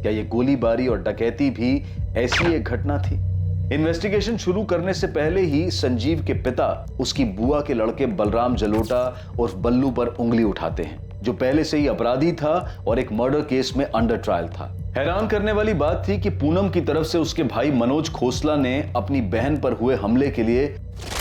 क्या ये गोलीबारी और डकैती भी ऐसी एक घटना थी? इन्वेस्टिगेशन शुरू करने से पहले ही संजीव के पिता उसकी बुआ के लड़के बलराम जलोटा और बल्लू पर उंगली उठाते हैं, जो पहले से ही अपराधी था और एक मर्डर केस में अंडर ट्रायल था। हैरान करने वाली बात थी कि पूनम की तरफ से उसके भाई मनोज खोसला ने अपनी बहन पर हुए हमले के लिए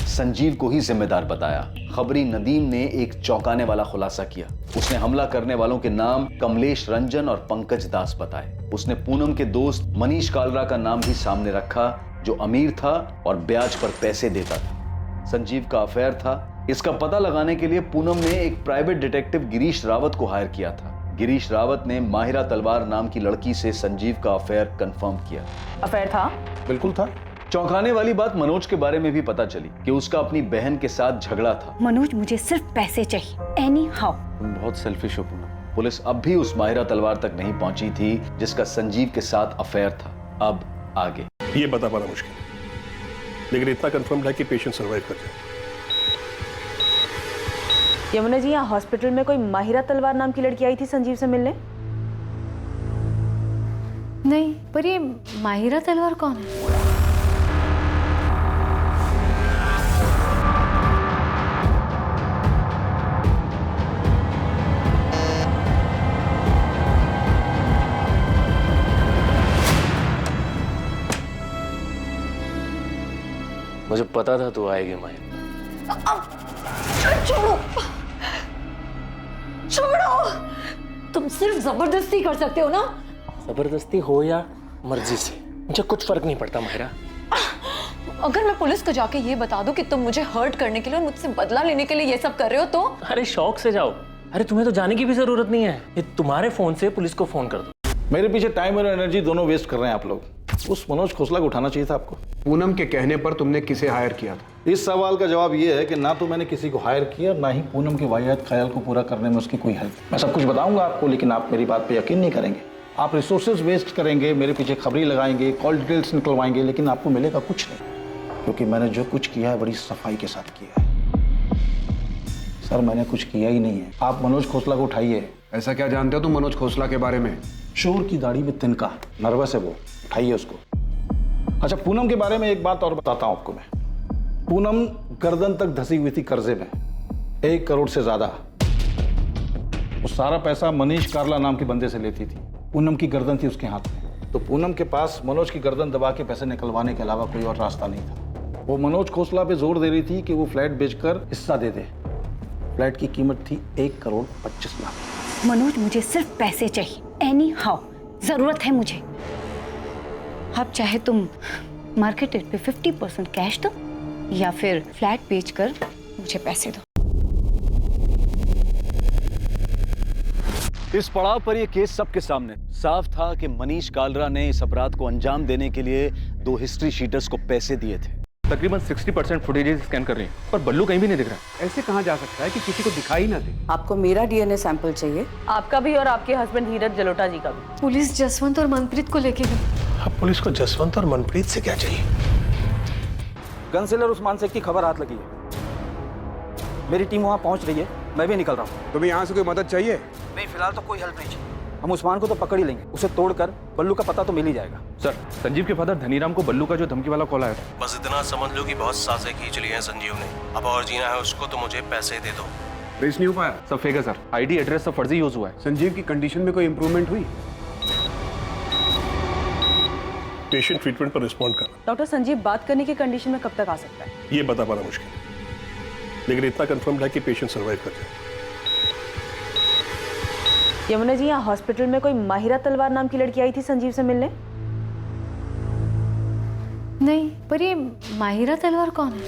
संजीव को ही जिम्मेदार बताया। खबरी नदीम ने एक चौंकाने वाला खुलासा किया। उसने हमला करने वालों के नाम कमलेश रंजन और पंकज दास बताए। उसने पूनम के दोस्त मनीष कालरा का नाम भी सामने रखा, जो अमीर था और ब्याज पर पैसे देता था। संजीव का अफेयर था। इसका पता लगाने के लिए पूनम ने एक प्राइवेट डिटेक्टिव गिरीश रावत को हायर किया था। गिरीश रावत ने माहिरा तलवार नाम की लड़की से संजीव का अफेयर कंफर्म किया। अफेयर था? बिल्कुल था। चौंकाने वाली बात मनोज के बारे में भी पता चली कि उसका अपनी बहन के साथ झगड़ा था। मनोज, मुझे सिर्फ पैसे चाहिए, एनी हाउ। तुम बहुत सेल्फिश हो पूनम। पुलिस अब भी उस माहिरा तलवार तक नहीं पहुंची थी जिसका संजीव के साथ अफेयर था। अब आगे ये बता पाना मुश्किल, लेकिन इतना कंफर्म है कि पेशेंट सर्वाइव कर जाए। यमुना जी, यहाँ हॉस्पिटल में कोई माहिरा तलवार नाम की लड़की आई थी संजीव से मिलने? नहीं, पर ये माहिरा तलवार कौन है? मुझे पता था तू आएगी माहिर। छोड़ो, छोड़ो। तुम सिर्फ जबरदस्ती कर सकते हो ना? जबरदस्ती हो या मर्जी से, मुझे कुछ फर्क नहीं पड़ता माहिरा। अगर मैं पुलिस को जाके ये बता दूं कि तुम मुझे हर्ट करने के लिए और मुझसे बदला लेने के लिए ये सब कर रहे हो तो? अरे शौक से जाओ। अरे तुम्हें तो जाने की भी जरूरत नहीं है। ये तुम्हारे फोन से पुलिस को फोन कर दो। मेरे पीछे टाइम और एनर्जी दोनों वेस्ट कर रहे हैं आप लोग। उस मनोज खोसला को उठाना चाहिए था आपको। पूनम के कहने पर तुमने किसे हायर किया था? इस सवाल का जवाब ये है कि ना तो मैंने किसी को हायर किया, ना ही पूनम के वाहियात ख्याल को पूरा करने में उसकी कोई हेल्प। मैं सब कुछ बताऊंगा आपको, लेकिन आप मेरी बात पे यकीन नहीं करेंगे। आप रिसोर्सेज वेस्ट करेंगे, मेरे पीछे खबरी लगाएंगे, कॉल डिटेल्स निकलवाएंगे, लेकिन आपको मिलेगा कुछ नहीं, क्योंकि मैंने जो कुछ किया है बड़ी सफाई के साथ किया है। सर, मैंने कुछ किया ही नहीं है। आप मनोज खोसला को उठाइए। ऐसा क्या जानते हो तुम मनोज खोसला के बारे में? शोर की दाढ़ी में तिनका, नर्वस है वो, उठाइए उसको। अच्छा, पूनम के बारे में एक बात और बताता हूं आपको मैं। पूनम गर्दन तक धसी हुई थी कर्जे में, 1 करोड़ से ज्यादा। वो सारा पैसा मनीष कार्ला नाम के बंदे से लेती थी। पूनम की गर्दन थी उसके हाथ में, तो पूनम के पास मनोज की गर्दन दबा के पैसे निकलवाने के अलावा कोई और रास्ता नहीं था। वो मनोज खोसला पे जोर दे रही थी कि वो फ्लैट बेचकर हिस्सा दे दे। फ्लैट की कीमत थी 1 करोड़ 25 लाख। मनोज, मुझे सिर्फ पैसे चाहिए, एनी हाउ, जरूरत है मुझे। अब चाहे तुम मार्केट रेट पे 50% कैश दो या फिर फ्लैट बेचकर मुझे पैसे दो। इस पड़ाव पर यह केस सबके सामने साफ था कि मनीष कालरा ने इस अपराध को अंजाम देने के लिए 2 हिस्ट्री शीटर्स को पैसे दिए थे। तकरीबन 60% फुटेजेस स्कैन कर रही हैं, पर बल्लू कहीं भी नहीं दिख रहा। ऐसे कहाँ जा सकता है कि किसी को दिखाई ना दे? आपको मेरा डीएनए सैंपल चाहिए, आपका भी और आपके हस्बैंड धीरज जलोटा जी का भी। पुलिस जसवंत और मनप्रीत को लेके गई। अब पुलिस को जसवंत और मनप्रीत से क्या चाहिए? गन सेलर उस्मान शेख की खबर हाथ लगी है। मेरी टीम वहाँ पहुँच रही है, मैं भी निकल रहा हूँ। तुम्हें यहाँ से कोई मदद चाहिए? नहीं, फिलहाल तो कोई हेल्प नहीं चाहिए। हम उस्मान को तो पकड़ ही लेंगे, उसे तोड़कर बल्लू का पता तो मिल ही जाएगा। सर, संजीव के फादर धनीराम को बल्लू का जो धमकी वाला कॉल आया था, बस इतना समझ लो कि बहुत साजें खींच ली हैं संजीव ने। अब और जीना है उसको तो मुझे पैसे दे दो। ट्रेस नहीं हो पाया? सब फेक है सर। आईडी एड्रेस सब फर्जी यूज हुआ है। संजीव की कंडीशन में कोई इंप्रूवमेंट हुई? पेशेंट ट्रीटमेंट पर रिस्पॉन्ड कर। डॉक्टर, संजीव बात करने की कंडीशन में कब तक आ सकता है? ये बता पाना मुश्किल, लेकिन इतना कंफर्म है कि पेशेंट सर्वाइव कर जाए। यमुना जी, यहाँ हॉस्पिटल में कोई माहिरा तलवार नाम की लड़की आई थी संजीव से मिलने? नहीं, पर ये माहिरा तलवार कौन है?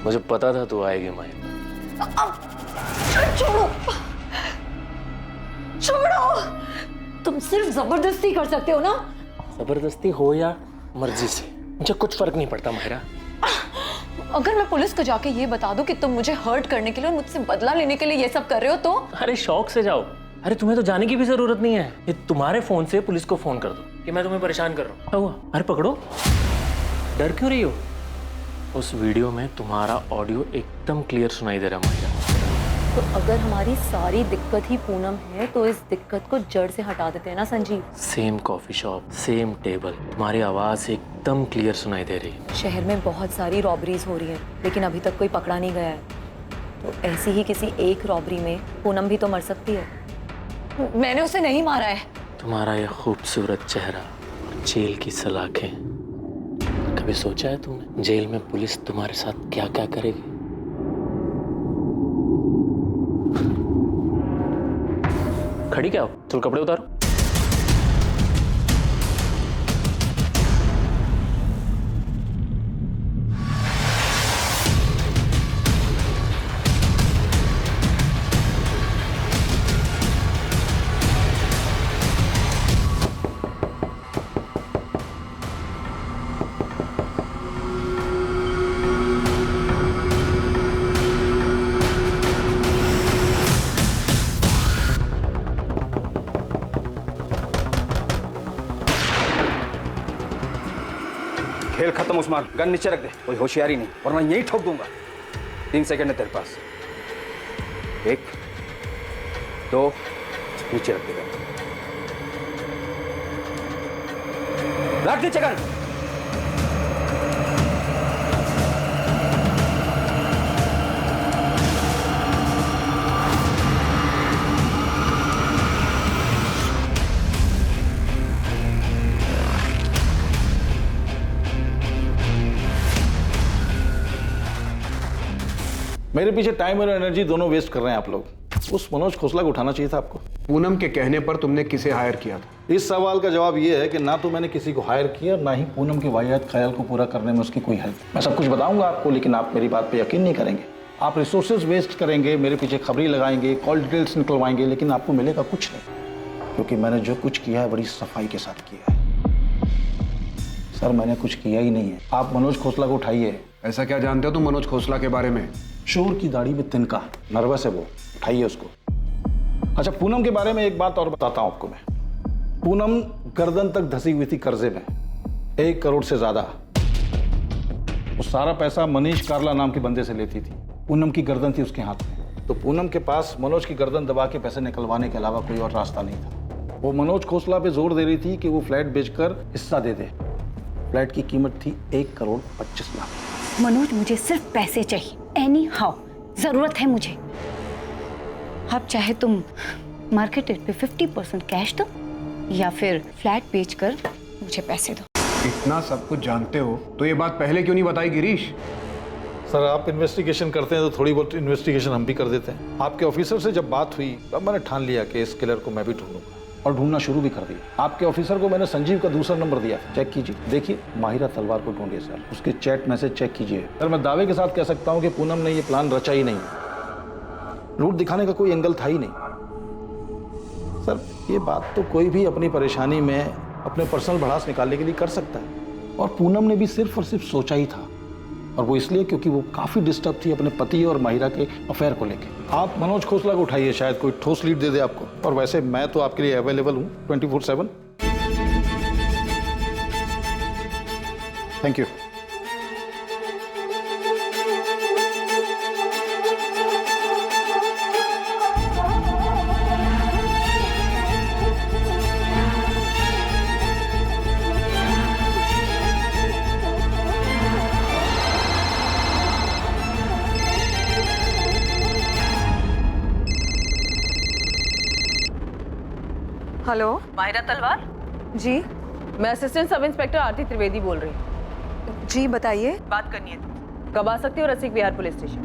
मुझे पता था तू आएगी माहिर। छोड़ो, छोड़ो। तुम सिर्फ जबरदस्ती कर सकते हो ना? जबरदस्ती हो या मर्जी से, मुझे कुछ फर्क नहीं पड़ता माहिरा। अगर मैं पुलिस को जाके ये बता दूं कि तुम मुझे हर्ट करने के लिए और मुझसे बदला लेने के लिए ये सब कर रहे हो तो? अरे शौक से जाओ। अरे तुम्हें तो जाने की भी जरूरत नहीं है। ये तुम्हारे फोन से पुलिस को फोन कर दो कि मैं तुम्हें परेशान कर रहा हूँ। क्या हुआ? अरे पकड़ो, डर क्यों रही हो? उस वीडियो में तुम्हारा ऑडियो एकदम क्लियर सुनाई दे रहा है माहिरा। तो अगर हमारी सारी दिक्कत ही पूनम है तो इस दिक्कत को जड़ से हटा देते हैं ना Sanjeev. Same coffee shop, same table, तुम्हारी आवाज एकदम क्लियर सुनाई दे रही है। शहर में बहुत सारी रॉबरीज हो रही हैं लेकिन अभी तक कोई पकड़ा नहीं गया है। तो ऐसी ही किसी एक रॉबरी में पूनम भी तो मर सकती है। मैंने उसे नहीं मारा है। तुम्हारा ये खूबसूरत चेहरा और जेल की सलाखें, कभी सोचा है तुमने जेल में पुलिस तुम्हारे साथ क्या क्या करेगी? खड़ी क्या हो? चल कपड़े उतारो। खेल खत्म उस्मान, गन नीचे रख दे, कोई होशियारी नहीं वरना यही ठोक दूंगा। 3 सेकंड है तेरे पास। 1 2 नीचे रख दे गन। रख नीचे गन। मेरे पीछे टाइम और एनर्जी दोनों वेस्ट कर रहे हैं आप लोग। उस मनोज खोसला को उठाना चाहिए था आपको। पूनम के कहने पर तुमने किसे हायर किया था? इस सवाल का जवाब ये है कि ना तो मैंने किसी को हायर किया, ना ही पूनम के वाहियात ख्याल को पूरा करने में उसकी कोई हेल्प। मैं सब कुछ बताऊंगा आपको, लेकिन आप मेरी बात पे यकीन नहीं करेंगे। आप रिसोर्सेज वेस्ट करेंगे, मेरे पीछे खबरी लगाएंगे, कॉल डिटेल्स निकलवाएंगे, लेकिन आपको मिलेगा कुछ नहीं, क्योंकि मैंने जो कुछ किया है बड़ी सफाई के साथ किया है। सर मैंने कुछ किया ही नहीं है। आप मनोज खोसला को उठाइए। ऐसा क्या जानते हो तुम मनोज खोसला के बारे में? शोर की दाढ़ी में तिनका, नर्वस है वो, उठाइए उसको। अच्छा पूनम के बारे में एक बात और बताता हूं आपको मैं। पूनम गर्दन तक धसी हुई थी कर्जे में, 1 करोड़ से ज्यादा। वो सारा पैसा मनीष कार्ला नाम के बंदे से लेती थी। पूनम की गर्दन थी उसके हाथ में, तो पूनम के पास मनोज की गर्दन दबा के पैसे निकलवाने के अलावा कोई और रास्ता नहीं था। वो मनोज खोसला पे जोर दे रही थी कि वो फ्लैट बेचकर हिस्सा दे दे। फ्लैट की कीमत थी 1 करोड़ 25 लाख। मनोज मुझे सिर्फ पैसे चाहिए, एनी हाउ जरूरत है मुझे। अब चाहे तुम मार्केट रेट पे 50% कैश दो या फिर फ्लैट बेचकर मुझे पैसे दो। इतना सब कुछ जानते हो तो ये बात पहले क्यों नहीं बताई गिरीश? सर आप इन्वेस्टिगेशन करते हैं तो थोड़ी बहुत इन्वेस्टिगेशन हम भी कर देते हैं। आपके ऑफिसर से जब बात हुई तब मैंने ठान लिया कि इस किलर को मैं भी ढूंढूंगा, और ढूंढना शुरू भी कर दिया। आपके ऑफिसर को मैंने संजीव का दूसरा नंबर दिया, चेक कीजिए। देखिए माहिरा तलवार को ढूंढिए सर, उसके चैट मैसेज चेक कीजिए। सर मैं दावे के साथ कह सकता हूं कि पूनम ने ये प्लान रचा ही नहीं। रूट दिखाने का कोई एंगल था ही नहीं। सर ये बात तो कोई भी अपनी परेशानी में अपने पर्सनल भड़ास निकालने के लिए कर सकता है, और पूनम ने भी सिर्फ और सिर्फ सोचा ही था, और वो इसलिए क्योंकि वो काफी डिस्टर्ब थी अपने पति और माहिरा के अफेयर को लेकर। आप मनोज खोसला को उठाइए, शायद कोई ठोस लीड दे दे आपको। और वैसे मैं तो आपके लिए अवेलेबल हूं 24/7। Thank you. हेलो माहिरा तलवार जी मैं असिस्टेंट सब इंस्पेक्टर आरती त्रिवेदी बोल रही हूँ। जी बताइए। बात करनी है, कब आ सकती हो रसिक विहार पुलिस स्टेशन?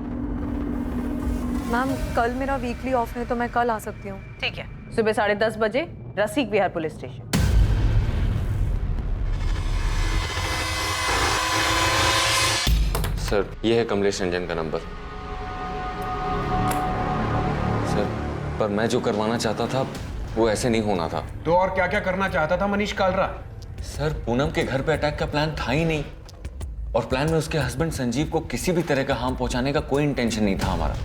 मैम कल मेरा वीकली ऑफ है तो मैं कल आ सकती हूँ। ठीक है, सुबह 10:30 बजे रसिक विहार पुलिस स्टेशन। सर ये है कमलेश रंजन का नंबर। सर पर मैं जो करवाना चाहता था वो ऐसे नहीं होना था। तो और क्या क्या करना चाहता था मनीष कालरा? सर पूनम के घर पे अटैक का प्लान था ही नहीं, और प्लान में उसके हस्बैंड संजीव को किसी भी तरह का हार्म पहुंचाने का कोई इंटेंशन नहीं था हमारा।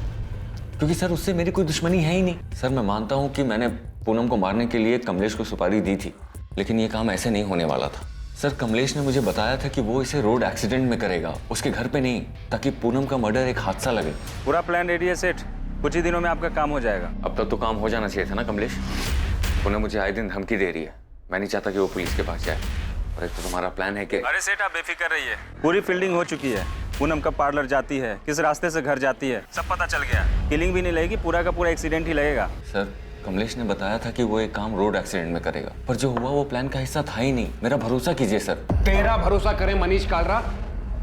क्योंकि सर उससे मेरी कोई दुश्मनी है ही नहीं। सर मैं मानता हूँ कि मैंने पूनम को मारने के लिए कमलेश को सुपारी दी थी, लेकिन ये काम ऐसे नहीं होने वाला था। सर कमलेश ने मुझे बताया था कि वो इसे रोड एक्सीडेंट में करेगा, उसके घर पे नहीं, ताकि पूनम का मर्डर एक हादसा लगे। पूरा प्लान रेडी है सेठ, कुछ ही दिनों में आपका काम हो जाएगा। अब तक तो काम हो जाना चाहिए था ना कमलेश। पूनम मुझे आए दिन धमकी दे रही है, मैं नहीं चाहता कि वो पुलिस के पास जाए। और एक तो तुम्हारा प्लान है कि अरे सेठ आप बेफिक्र रहिए, पूरी फील्डिंग हो चुकी है। पूनम कब पार्लर जाती है, किस रास्ते से घर जाती है, सब पता चल गया। किलिंग भी नहीं लगेगी, पूरा का पूरा एक्सीडेंट ही लगेगा। सर कमलेश ने बताया था कि वो एक काम रोड एक्सीडेंट में करेगा, पर जो हुआ वो प्लान का हिस्सा था ही नहीं। मेरा भरोसा कीजिए सर। तेरा भरोसा करे मनीष कालरा?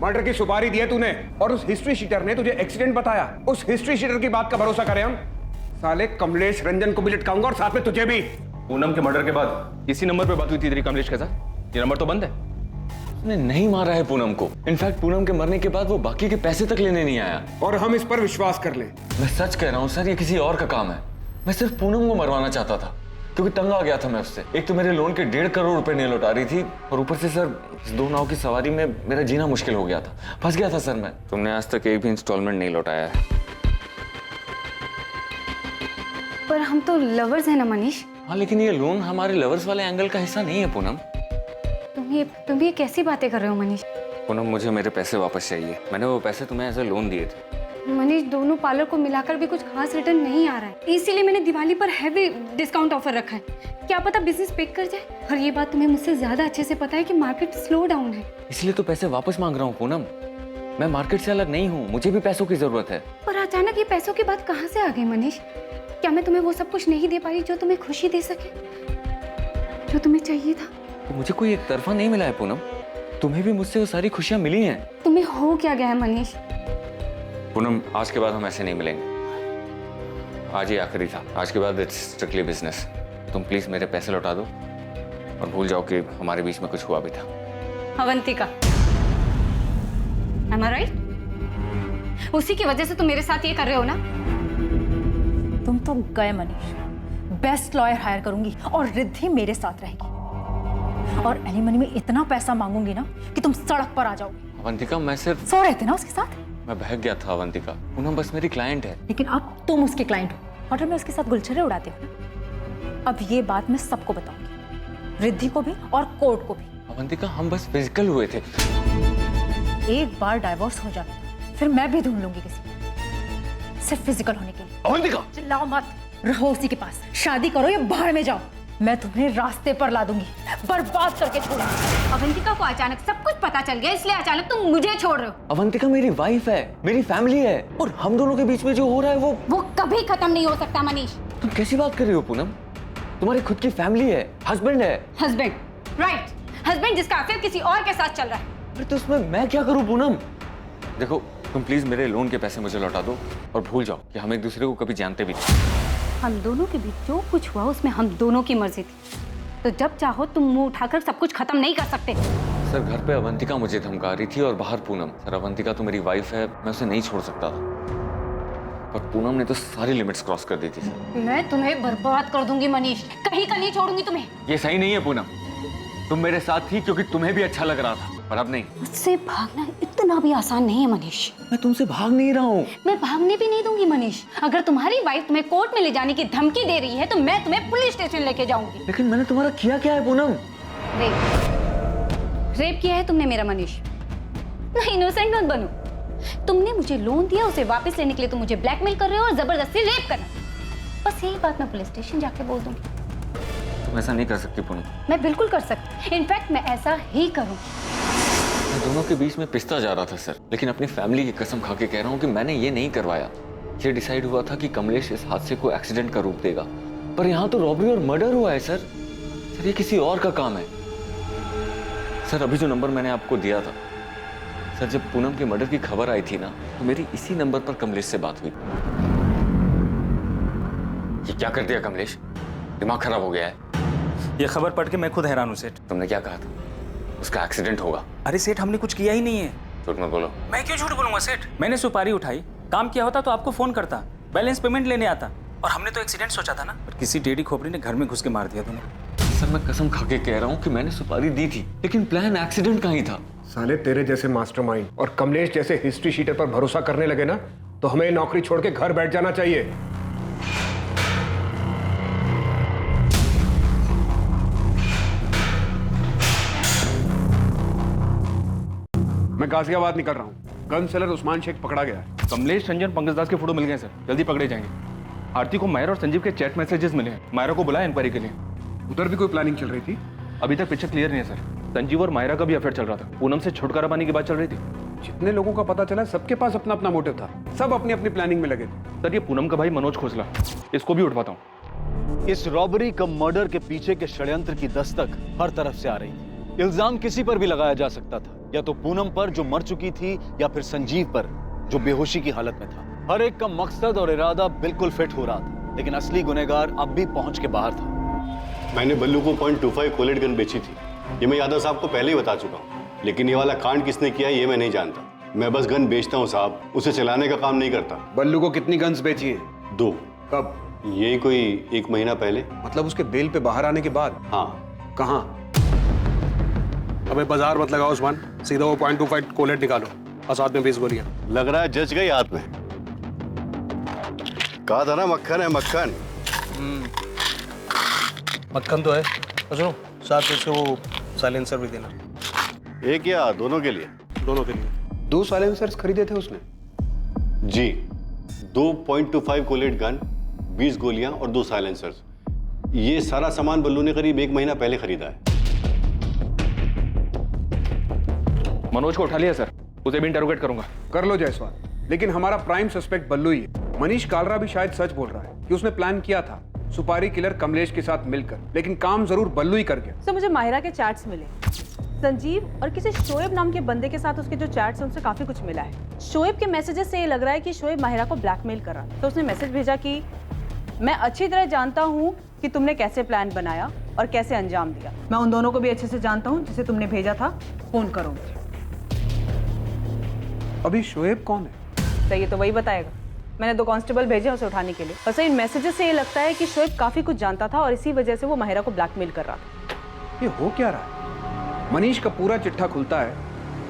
मर्डर की सुपारी दी है तूने और उस हिस्ट्री शीटर ने तुझे एक्सीडेंट बताया। उस हिस्ट्री शीटर की बात का भरोसा करें हम? साले कमलेश रंजन को भी लटकाऊंगा और साथ में तुझे भी। पूनम के मर्डर के बाद इसी नंबर पे बात हुई थी तेरी कमलेश के साथ? ये नंबर तो बंद है। उसने नहीं मारा है पूनम को। इनफैक्ट पूनम के मरने के बाद वो बाकी के पैसे तक लेने नहीं आया। और हम इस पर विश्वास कर लें? मैं सच कह रहा हूँ सर, ये किसी और का काम है। मैं सिर्फ पूनम को मरवाना चाहता था, क्योंकि तंग आ गया था मैं उससे। एक तो मेरे लोन के 1.5 करोड़ रुपए नहीं लौटा रही थी, और ऊपर से सर इस 2 नाव की सवारी में मेरा जीना मुश्किल हो गया था। फंस गया था सर मैं। तुमने आज तक एक भी इंस्टॉलमेंट नहीं लौटाया है। पर हम तो लवर्स हैं ना मनीष। हाँ लेकिन ये लोन हमारे लवर्स वाले एंगल का हिस्सा नहीं है पूनम। तुम ये कैसी बातें कर रहे हो मनीष? पूनम मुझे मेरे पैसे वापस चाहिए। मैंने वो पैसे तुम्हें एज ए लोन दिए थे। मनीष दोनों पार्लर को मिलाकर भी कुछ खास रिटर्न नहीं आ रहा है, इसीलिए मैंने दिवाली पर हैवी डिस्काउंट ऑफर रखा है। क्या पता बिजनेस पिक कर जाए। और ये बात तुम्हें मुझसे ज्यादा अच्छे से पता है कि मार्केट स्लो डाउन है। इसलिए तो पैसे वापस मांग रहा हूँ पूनम। मैं मार्केट से अलग नहीं हूँ, मुझे भी पैसों की जरूरत है। पर अचानक ये पैसों की बात कहाँ से आ गई मनीष? क्या मैं तुम्हें वो सब कुछ नहीं दे पाई जो तुम्हें खुशी दे सके, जो तुम्हें चाहिए था? तो मुझे कोई एक तरफा नहीं मिला है पूनम, तुम्हें भी मुझसे वो सारी खुशियां मिली हैं। तुम्हें हो क्या गया है मनीष? पूनम आज के बाद हम ऐसे नहीं मिलेंगे। आज ही आखिरी था, आज के बाद इट्स स्ट्रिक्टली बिजनेस। तुम प्लीज मेरे पैसे लौटा दो और भूल जाओ कि हमारे बीच में कुछ हुआ भी था। Avantika, am I right? उसी की वजह से तुम मेरे साथ ये कर रहे हो ना? तुम तो गए मनीष। बेस्ट लॉयर हायर करूंगी और रिद्धि मेरे साथ रहेगी, और एलिमनी में इतना पैसा मांगूंगी ना कि तुम सड़क पर आ जाओगे। अवंतिका मैं सिर्फ सो रहे थे ना उसके साथ? मैं बहक गया था अवंतिका। पूनम बस मेरी क्लाइंट है। लेकिन अब तुम उसके क्लाइंट हो, होटल में उसके साथ गुलछरे उड़ाते हो ना। अब ये बात मैं सबको बताऊंगी, रिद्धि को भी और कोर्ट को भी। अवंतिका हम बस फिजिकल हुए थे। एक बार डाइवोर्स हो जाए फिर मैं भी ढूंढ लूंगी किसी, सिर्फ फिजिकल होने के लिए। अवंतिका चिल्लाओ मत, रहो उसी के पास। शादी करो या बाहर में जाओ, मैं तुम्हें रास्ते पर ला दूंगी, बर्बाद करके छोड़ूंगी। अवंतिका को अचानक सब कुछ पता चल गया, इसलिए अचानक तुम मुझे छोड़ रहे हो। अवंतिका मेरी वाइफ है, मेरी फैमिली है, और हम दोनों के बीच में जो हो रहा है वो कभी खत्म नहीं हो सकता मनीष। तुम कैसी बात कर रही हो पूनम? तुम्हारी खुद की फैमिली है, हस्बैंड है। हस्बैंड, राइट, हस्बैंड जिसका अफेयर किसी और के साथ चल रहा है। अरे तो उसमें मैं क्या करूं पूनम? देखो तुम प्लीज मेरे लोन के पैसे मुझे लौटा दो और भूल जाओ कि हम एक दूसरे को कभी जानते भी नहीं। हम दोनों के बीच जो कुछ हुआ उसमें हम दोनों की मर्जी थी, तो जब चाहो तुम मुंह उठाकर सब कुछ खत्म नहीं कर सकते। सर घर पे अवंतिका मुझे धमका रही थी और बाहर पूनम। सर अवंतिका तो मेरी वाइफ है, मैं उसे नहीं छोड़ सकता था, पर पूनम ने तो सारी लिमिट्स क्रॉस कर दी थी सर। मैं तुम्हें बर्बाद कर दूंगी मनीष, कहीं का नहीं छोड़ूंगी तुम्हें। ये सही नहीं है पूनम, तुम मेरे साथ थी क्योंकि तुम्हें भी अच्छा लग रहा था, पर अब नहीं। मुझसे भागना इतना भी आसान नहीं है मनीष। मैं तुमसे भाग नहीं रहा हूँ। मैं भागने भी नहीं दूंगी मनीष। अगर तुम्हारी वाइफ तुम्हें कोर्ट में ले जाने की धमकी दे रही है तो मैं तुम्हें पुलिस स्टेशन लेके जाऊंगी। लेकिन मैंने तुम्हारा किया क्या है पूनम? रेप किया है तुमने मेरा मनीष। नहीं, इनोसेंट मत बनो। तुमने मुझे लोन दिया, उसे वापस लेने के लिए तुम मुझे ब्लैकमेल कर रहे हो और जबरदस्ती रेप करना। बस यही बात मैं पुलिस स्टेशन जाके बोल दूंगी। तुम ऐसा नहीं कर सकती पूनम। मैं बिल्कुल कर सकती, इनफैक्ट मैं ऐसा ही करूंगी। मैं दोनों के बीच में पिसता जा रहा था सर, लेकिन अपनी फैमिली की कसम खा के कह रहा हूँ कि मैंने ये नहीं करवाया। ये डिसाइड हुआ था कि कमलेश इस हादसे को एक्सीडेंट का रूप देगा, पर यहाँ तो रॉबरी और मर्डर हुआ है सर। सर ये किसी और का काम है। सर अभी जो नंबर मैंने आपको दिया था सर, जब पूनम के मर्डर की खबर आई थी ना, तो मेरी इसी नंबर पर कमलेश से बात हुई। ये क्या कर दिया कमलेश? दिमाग खराब हो गया है। ये खबर पढ़ के मैं खुद हैरान हूँ सेठ। तुमने क्या कहा था? उसका एक्सीडेंट होगा। अरे सेठ हमने कुछ किया ही नहीं है। झूठ मत बोलो। मैं क्यों झूठ बोलूंगा सेठ? मैंने सुपारी उठाई, काम किया होता तो आपको फोन करता, बैलेंस पेमेंट लेने आता, और हमने तो एक्सीडेंट सोचा था ना। पर किसी टेढ़ी खोपड़ी ने घर में घुस के मार दिया तुम्हें। सर मैं कसम खा के कह रहा हूँ कि मैंने सुपारी दी थी, लेकिन प्लान एक्सीडेंट का ही था। साले तेरे जैसे मास्टरमाइंड और कमलेश जैसे हिस्ट्री शीटर पर भरोसा करने लगे ना, तो हमें नौकरी छोड़ के घर बैठ जाना चाहिए। मैं गाजियाबाद निकल रहा हूँ। गन सेलर उस्मान शेख पकड़ा गया है। कमलेश रंजन पंकज दास के फोटो मिल गए सर, जल्दी पकड़े जाएंगे। आरती को मायरा और संजीव के चैट मैसेजेस मिले हैं। मायरा को बुलाया इंक्वायरी के लिए। उधर भी कोई प्लानिंग चल रही थी? अभी तक पिक्चर क्लियर नहीं है सर। संजीव और मायरा का भी अफेयर चल रहा था। पूनम से छुटकारा पाने की बात चल रही थी। जितने लोगों का पता चला सबके पास अपना अपना मोटिव था, सब अपनी अपनी प्लानिंग में लगे थे। सर ये पूनम का भाई मनोज खोसला, इसको भी उठवाता हूँ। इस रॉबरी कम मर्डर के पीछे के षड्यंत्र की दस्तक हर तरफ से आ रही थी। इल्जाम किसी पर भी लगाया जा सकता था, या तो पूनम पर जो मर चुकी थी, या फिर संजीव पर जो बेहोशी की हालत में था। हर एक का मकसद और इरादा बिल्कुल फिट हो रहा था, लेकिन असली गुनहगार अब भी पहुंच के बाहर था। मैंने बल्लू को .25 कोलेट गन बेची थी, ये मैं यादव साहब को पहले ही बता चुका हूँ। लेकिन ये वाला कांड किसने किया ये मैं नहीं जानता। मैं बस गन बेचता हूँ साहब, उसे चलाने का काम नहीं करता। बल्लू को कितनी गन्स बेची है? 2। कब? ये कोई 1 महीना पहले। मतलब उसके बेल पे बाहर आने के बाद? हाँ। कहाँ? अबे बाजार मत लगाओ उस्मान, सीधा वो .25 कोलेट निकालो और साथ में 20 गोलियां। लग रहा है जज गई हाथ में। कहा था ना मक्खन है मक्खन। मक्खन तो है। सुनो साथ में उसको वो साइलेंसर भी देना। एक या दोनों के लिए? दोनों के लिए। 2 साइलेंसर्स खरीदे थे उसने? जी, 2 .25 कोलेट गन, 20 गोलियां और 2 साइलेंसर्स। ये सारा सामान बल्लू ने करीब 1 महीना पहले खरीदा है। मनोज को उठा लिया सर, उसे भी इंटरोगेट करूंगा। कर लो जायसवाल, लेकिन हमारा प्राइम सस्पेक्ट बल्लू ही है। मनीष कालरा भी शायद सच बोल रहा है कि उसने प्लान किया था सुपारी किलर कमलेश के साथ मिलकर, लेकिन काम जरूर बल्लू ही कर गया। सर मुझे माहिरा के चैट्स मिले, संजीव और किसी शोएब नाम के बंदे के साथ उसके जो चैट्स हैं उनसे काफी कुछ मिला है। शोएब के मैसेजेस से ये लग रहा है कि शोएब माहिरा को ब्लैकमेल कर रहा है। तो उसने मैसेज भेजा कि मैं अच्छी तरह जानता हूँ कि तुमने कैसे प्लान बनाया और कैसे अंजाम दिया। मैं उन दोनों को भी अच्छे से जानता हूँ जिसे तुमने भेजा था, फोन करो मुझे। अभी शोएब कौन है? सर ये तो वही बताएगा। मैंने 2 कांस्टेबल भेजे उसे उठाने के लिए। और सर इन मैसेजेस से ये लगता है कि शोएब काफी कुछ जानता था और इसी वजह से वो माहिरा को ब्लैकमेल कर रहा था। ये हो क्या रहा है? मनीष का पूरा चिट्ठा खुलता है,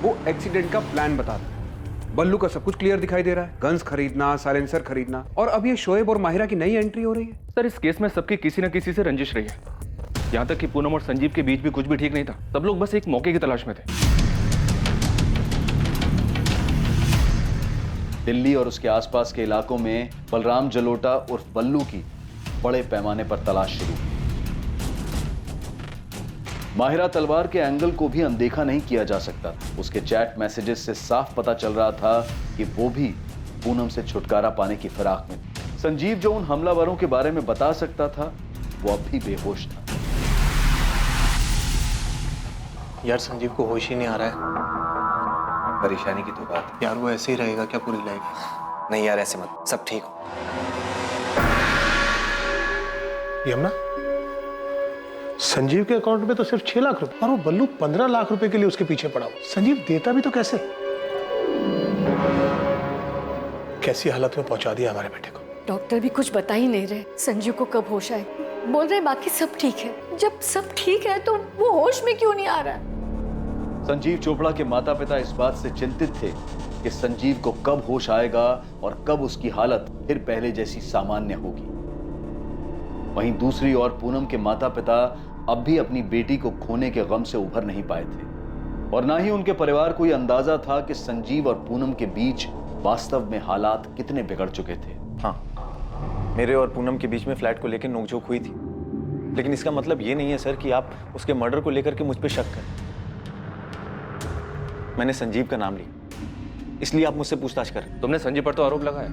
वो एक्सीडेंट का प्लान बताता है। बल्लू का सब कुछ क्लियर दिखाई दे रहा है, गन्स खरीदना, साइलेंसर खरीदना, और अब ये शोएब और माहिरा की नई एंट्री हो रही है। सर इस केस में सबकी किसी न किसी से रंजिश रही है। यहाँ तक कि पूनम और संजीव के बीच भी कुछ भी ठीक नहीं था। सब लोग बस एक मौके की तलाश में थे। दिल्ली और उसके आसपास के इलाकों में बलराम जलोटा उर्फ बल्लू की बड़े पैमाने पर तलाश शुरू हुई। माहिरा तलवार के एंगल को भी अनदेखा नहीं किया जा सकता। उसके चैट मैसेजेस से साफ पता चल रहा था कि वो भी पूनम से छुटकारा पाने की फिराक में थी। संजीव जो उन हमलावरों के बारे में बता सकता था, वो अब भी बेहोश था। यार संजीव को होश ही नहीं आ रहा है। परेशानी की तो बात। यार वो ऐसे ही रहेगा क्या पूरी लाइफ? नहीं यार ऐसे मत, सब ठीक हो। यमुना, संजीव के अकाउंट में तो सिर्फ 6 लाख रुपए और वो बल्लू 15 लाख रुपए के लिए उसके पीछे पड़ा हुआ। संजीव देता भी तो कैसे? कैसी हालत में पहुंचा दिया हमारे बेटे को। डॉक्टर भी कुछ बता ही नहीं रहे संजीव को कब होश आए। बोल रहे बाकी सब ठीक है। जब सब ठीक है तो वो होश में क्यों नहीं आ रहा है? संजीव चोपड़ा के माता पिता इस बात से चिंतित थे कि संजीव को कब होश आएगा और कब उसकी हालत फिर पहले जैसी सामान्य होगी। वहीं दूसरी ओर पूनम के माता पिता अब भी अपनी बेटी को खोने के गम से उभर नहीं पाए थे, और ना ही उनके परिवार को यह अंदाजा था कि संजीव और पूनम के बीच वास्तव में हालात कितने बिगड़ चुके थे। हाँ, मेरे और पूनम के बीच में फ्लैट को लेकर नोकझोंक हुई थी, लेकिन इसका मतलब ये नहीं है सर कि आप उसके मर्डर को लेकर के मुझ पे शक करें। मैंने संजीव का नाम लिया, इसलिए आप मुझसे पूछताछ करें। तुमने संजीव पर तो आरोप लगाया,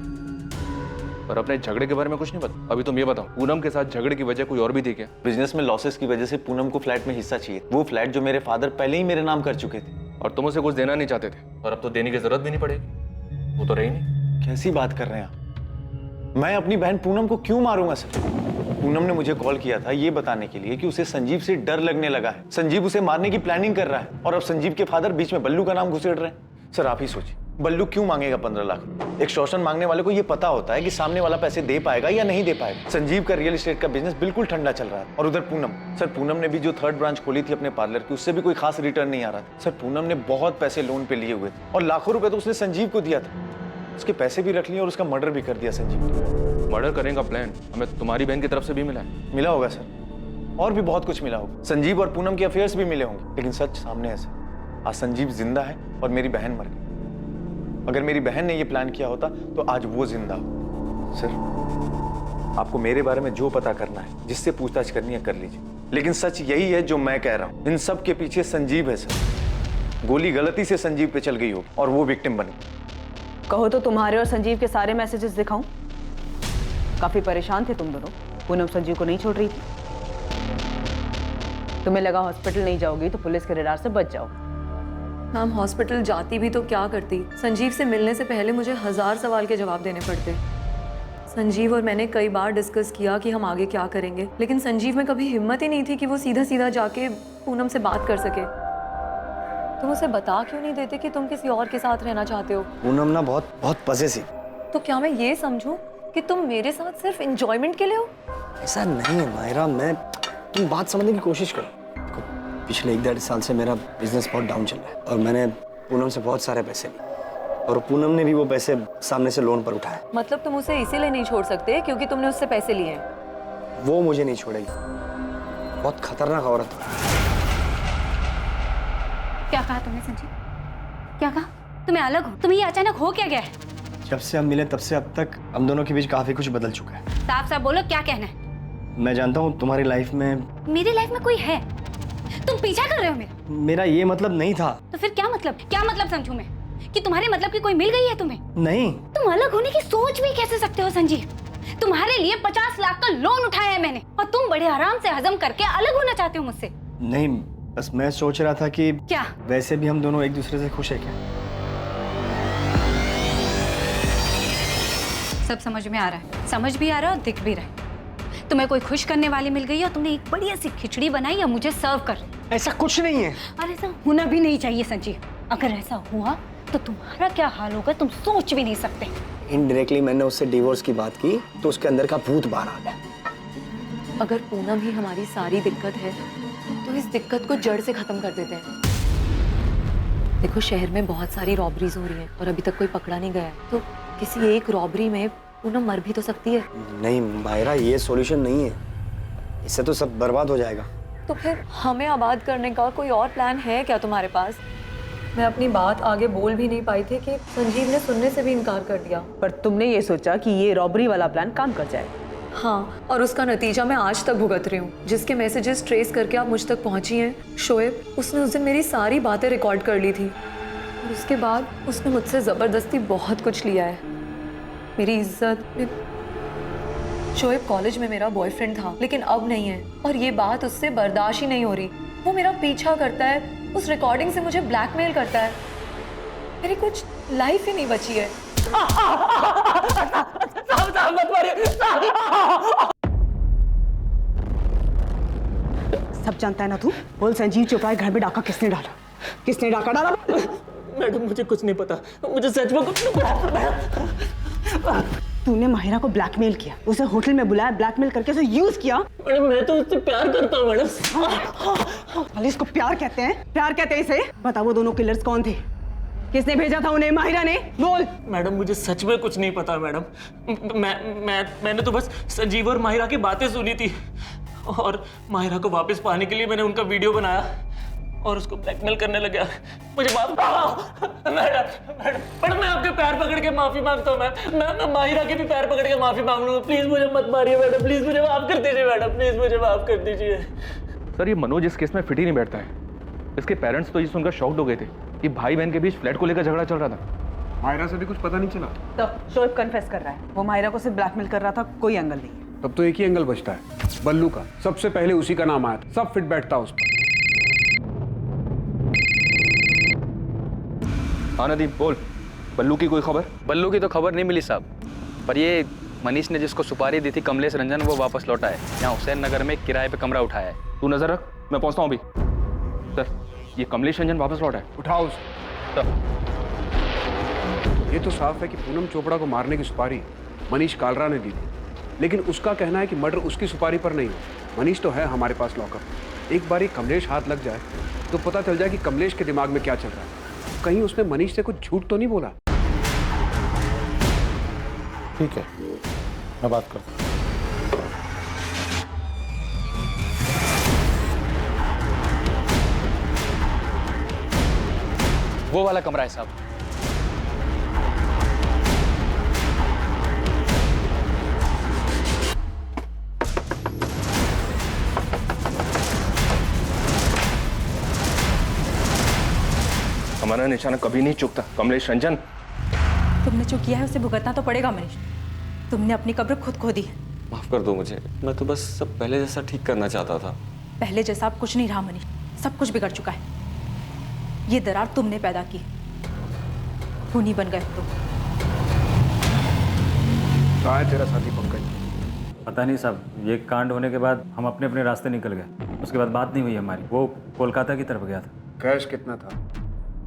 पर अपने झगड़े के बारे में कुछ नहीं पता। अभी तुम ये बताओ, पूनम के साथ झगड़े की वजह कोई और भी थी क्या? बिजनेस में लॉसेस की वजह से पूनम को फ्लैट में हिस्सा चाहिए। वो फ्लैट जो मेरे फादर पहले ही मेरे नाम कर चुके थे, और तुम उसे कुछ देना नहीं चाहते थे, और अब तो देने की जरूरत भी नहीं पड़ेगी। वो तो रही नहीं। कैसी बात कर रहे हैं आप? मैं अपनी बहन पूनम को क्यों मारूंगा सर? पूनम ने मुझे कॉल किया था ये बताने के लिए कि उसे संजीव से डर लगने लगा है। संजीव उसे मारने की प्लानिंग कर रहा है, और अब संजीव के फादर बीच में बल्लू का नाम घुसेड़ रहे हैं। सर आप ही सोचिए, बल्लू क्यों मांगेगा 15 लाख? एक शोषण मांगने वाले को ये पता होता है कि सामने वाला पैसे दे पाएगा या नहीं दे पाएगा। संजीव का रियल एस्टेट का बिजनेस बिल्कुल ठंडा चल रहा है, और उधर पूनम, सर पूनम ने भी जो 3rd ब्रांच खोली थी अपने पार्लर की, उससे भी कोई खास रिटर्न नहीं आ रहा था। सर पूनम ने बहुत पैसे लोन पे लिए हुए थे, और लाखों रुपए तो उसने संजीव को दिया था। उसके पैसे भी रख लिए और उसका मर्डर भी कर दिया संजीव ने। मर्डर करने का प्लान हमें तुम्हारी बहन की तरफ से भी मिला है। मिला होगा सर, और भी बहुत कुछ मिला होगा। संजीव और पूनम के अफेयर्स भी मिले होंगे, लेकिन सच सामने है सर। आज संजीव जिंदा है और मेरी बहन मर गई। अगर मेरी बहन ने ये प्लान किया होता तो आज वो जिंदा हो। सर, आपको मेरे बारे में जो पता करना है, जिससे पूछताछ करनी है कर लीजिए, लेकिन सच यही है जो मैं कह रहा हूं। इन सब के पीछे संजीव है सर। गोली गलती से संजीव पे चल गई होगी और वो विक्टिम बन गई। कहो तो तुम्हारे और संजीव के सारे मैसेजेस दिखाऊं? काफी परेशान थे तुम दोनों। पूनम संजीव को नहीं छोड़ रही थी। तुम्हें लगा हॉस्पिटल नहीं जाओगी तो पुलिस के रडार से बच जाओ। मैम, हॉस्पिटल जाती भी तो क्या करती? संजीव से मिलने से पहले मुझे 1000 सवाल के जवाब देने पड़ते। संजीव और मैंने कई बार डिस्कस किया कि हम आगे क्या करेंगे, लेकिन संजीव में कभी हिम्मत ही नहीं थी कि वो सीधा सीधा जाके पूनम से बात कर सके। तुम उसे बता क्यों नहीं देते कि तुम किसी और के साथ रहना चाहते हो? पूनम ना बहुत पजेसिव। तो क्या मैं ये समझूं कि तुम मेरे साथ सिर्फ एंजॉयमेंट के लिए हो? ऐसा नहीं है मायरा, तुम बात समझने की कोशिश करो। पिछले 1-1.5 साल से मेरा बिजनेस बहुत डाउन चल रहा है और मैंने पूनम से बहुत सारे पैसे लिए और पूनम ने भी वो पैसे सामने से लोन पर उठाए। मतलब तुम उसे इसीलिए नहीं छोड़ सकते क्योंकि तुमने उससे पैसे लिए हैं? वो मुझे नहीं छोड़ेगी। बहुत खतरनाक औरत है। क्या कहा तुमने संजीव? क्या कहा? तुम्हें अलग हो? तुम्हें ये अचानक हो क्या गया है? जब से हम मिले तब से अब तक हम दोनों के बीच काफी कुछ बदल चुका है। साफ साफ बोलो, क्या कहना है? मैं जानता हूँ तुम्हारी लाइफ में। मेरी लाइफ में कोई है? तुम पीछा कर रहे हो मेरा ये मतलब नहीं था। तो फिर क्या मतलब? क्या मतलब समझूं मैं? कि तुम्हारे मतलब की कोई मिल गई है तुम्हें? नहीं। तुम अलग होने की सोच भी कैसे सकते हो संजीव? तुम्हारे लिए 50 लाख का लोन उठाया है मैंने और तुम बड़े आराम से हजम करके अलग होना चाहते हो मुझसे। नहीं, बस मैं सोच रहा था कि क्या वैसे भी हम दोनों एक दूसरे से खुश है क्या? सब समझ में आ रहा है, समझ भी आ रहा है और दिख भी रहा है। तुम्हें कोई खुश करने वाली मिल गई और तुमने एक बढ़िया सी खिचड़ी बनाई और मुझे सर्व कर। ऐसा कुछ नहीं है। और ऐसा होना भी नहीं चाहिए संजीव। अगर ऐसा हुआ तो तुम्हारा क्या हाल होगा तुम सोच भी नहीं सकते। इनडायरेक्टली मैंने उससे डिवोर्स की बात की तो उसके अंदर का भूत बाहर आ गया। अगर पूनम ही हमारी सारी दिक्कत है तो इस दिक्कत को जड़ से खत्म कर देते हैं। देखो, शहर में बहुत सारी रॉबरीज हो रही हैं और अभी तक कोई पकड़ा नहीं गया है, तो किसी एक रॉबरी में पूनम मर भी तो सकती है। नहीं मायरा, ये सॉल्यूशन नहीं है। इससे तो सब बर्बाद हो जाएगा। तो फिर हमें आबाद करने का कोई और प्लान है क्या तुम्हारे पास? मैं अपनी बात आगे बोल भी नहीं पाई थी कि संजीव ने सुनने से भी इनकार कर दिया। पर तुमने ये सोचा कि ये रॉबरी वाला प्लान काम कर जाए। हाँ, और उसका नतीजा मैं आज तक भुगत रही हूँ। जिसके मैसेजेस ट्रेस करके आप मुझ तक पहुंची हैं, शोएब, उसने उस दिन मेरी सारी बातें रिकॉर्ड कर ली थी और उसके बाद उसने मुझसे ज़बरदस्ती बहुत कुछ लिया है। मेरी इज्जत। शोएब कॉलेज में मेरा बॉयफ्रेंड था लेकिन अब नहीं है और ये बात उससे बर्दाश्त ही नहीं हो रही। वो मेरा पीछा करता है, उस रिकॉर्डिंग से मुझे ब्लैकमेल करता है। मेरी कुछ लाइफ ही नहीं बची है। सब जानता है ना तू? बोल संजीव चोपड़ा के घर में डाका किसने डाला? किसने डाका डाला? मैडम, मुझे कुछ नहीं पता। मुझे सच में कुछ नहीं पता। तूने माहिरा को ब्लैकमेल किया, उसे होटल में बुलाया, ब्लैकमेल करके उसे यूज किया। मैडम, मैं तो उससे प्यार करता हूँ मैडम। अली, इसको प्यार कहते हैं? प्यार कहते हैं इसे? बता, वो दोनों किलर्स कौन थे? किसने भेजा था उन्हें? माहिरा ने? बोल। मैडम, मुझे सच में कुछ नहीं पता मैडम। मैंने तो बस संजीव और माहिरा की बातें सुनी थी और माहिरा को वापस पाने के लिए मैंने उनका वीडियो बनाया और उसको ब्लैकमेल करने लगा। मुझे माफ मैडम, मैं आपके पैर पकड़ के माफी मांगता हूँ। मैं माहिरा के भी पैर पकड़ के माफी मांग लूंगा। प्लीज मुझे मत मारिए मैडम, प्लीज मुझे माफ कर दीजिए मैडम, प्लीज मुझे माफ कर दीजिए। सर, ये मनोज इस केस में फिट ही नहीं बैठता है। इसके पेरेंट्स तो ये सुनकर शॉक्ड हो गए थे कि भाई बहन के बीच फ्लैट को लेकर झगड़ा चल रहा था। माहिरा से भी कुछ पता नहीं चला। तो शोएब कन्फेस कर रहा है, वो माहिरा को सिर्फ ब्लैकमेल कर रहा था, कोई एंगल नहीं है। तब तो एक ही एंगल बचता है, बल्लू का। सबसे पहले उसी का नाम आया था, सब फिट बैठता उस पर। हाँ नदीम, बोल। बल्लू की कोई खबर? बल्लू की तो खबर नहीं मिली साहब, पर ये मनीष ने जिसको सुपारी दी थी कमलेश रंजन, वो वापस लौटा है। यहाँ हुसैन नगर में किराए पे कमरा उठाया है। तू नजर रख, मैं पहुंचता हूँ अभी। सर, ये कमलेश रंजन वापस लौटा है। उठाओ उसे। ये तो साफ है कि पूनम चोपड़ा को मारने की सुपारी मनीष कालरा ने दी थी, लेकिन उसका कहना है कि मर्डर उसकी सुपारी पर नहीं हो। मनीष तो है हमारे पास लॉकअप। एक बार कमलेश हाथ लग जाए तो पता चल जाए कि कमलेश के दिमाग में क्या चल रहा है। कहीं उसने मनीष से कुछ झूठ तो नहीं बोला? ठीक है, मैं बात करता हूँ। वो वाला कमरा है साहब। हमारा निशाना कभी नहीं चूकता कमलेश रंजन। तुमने जो किया है उसे भुगतना तो पड़ेगा मनीष। तुमने अपनी कब्र खुद खो दी है। माफ कर दो मुझे, मैं तो बस सब पहले जैसा ठीक करना चाहता था। पहले जैसा अब कुछ नहीं रहा मनीष, सब कुछ बिगड़ चुका है। ये दरार तुमने पैदा की, खूनी बन गए तुम। कहाँ है तेरा साथी पंकज? पता नहीं साहब, ये कांड होने के बाद हम अपने अपने रास्ते निकल गए। उसके बाद बात नहीं हुई हमारी। वो कोलकाता की तरफ गया था। कैश कितना था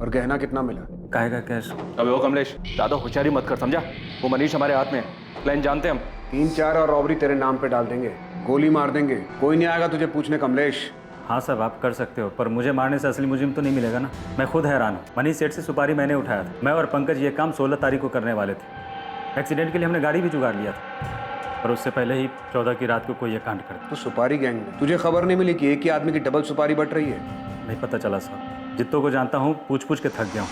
और गहना कितना मिला? काहे का कैश? अबे वो कमलेश, ज्यादा होशियारी मत कर, समझा? वो मनीष हमारे हाथ में है, प्लान जानते हम। 3-4 और रॉबरी तेरे नाम पे डाल देंगे, गोली मार देंगे, कोई नहीं आएगा तुझे पूछने कमलेश। हाँ साहब, आप कर सकते हो, पर मुझे मारने से असली मुजरिम तो नहीं मिलेगा ना। मैं खुद हैरान हूँ। मनीष सेठ से सुपारी मैंने उठाया था। मैं और पंकज ये काम 16 तारीख को करने वाले थे। एक्सीडेंट के लिए हमने गाड़ी भी जुगाड़ लिया था, पर उससे पहले ही 14 की रात को कोई ये कांड कर दिया। तो सुपारी गैंग में तुझे खबर नहीं मिली कि एक ही आदमी की डबल सुपारी बट रही है? नहीं पता चला साहब, जितनों को जानता हूँ पूछ पूछ के थक गया हूँ।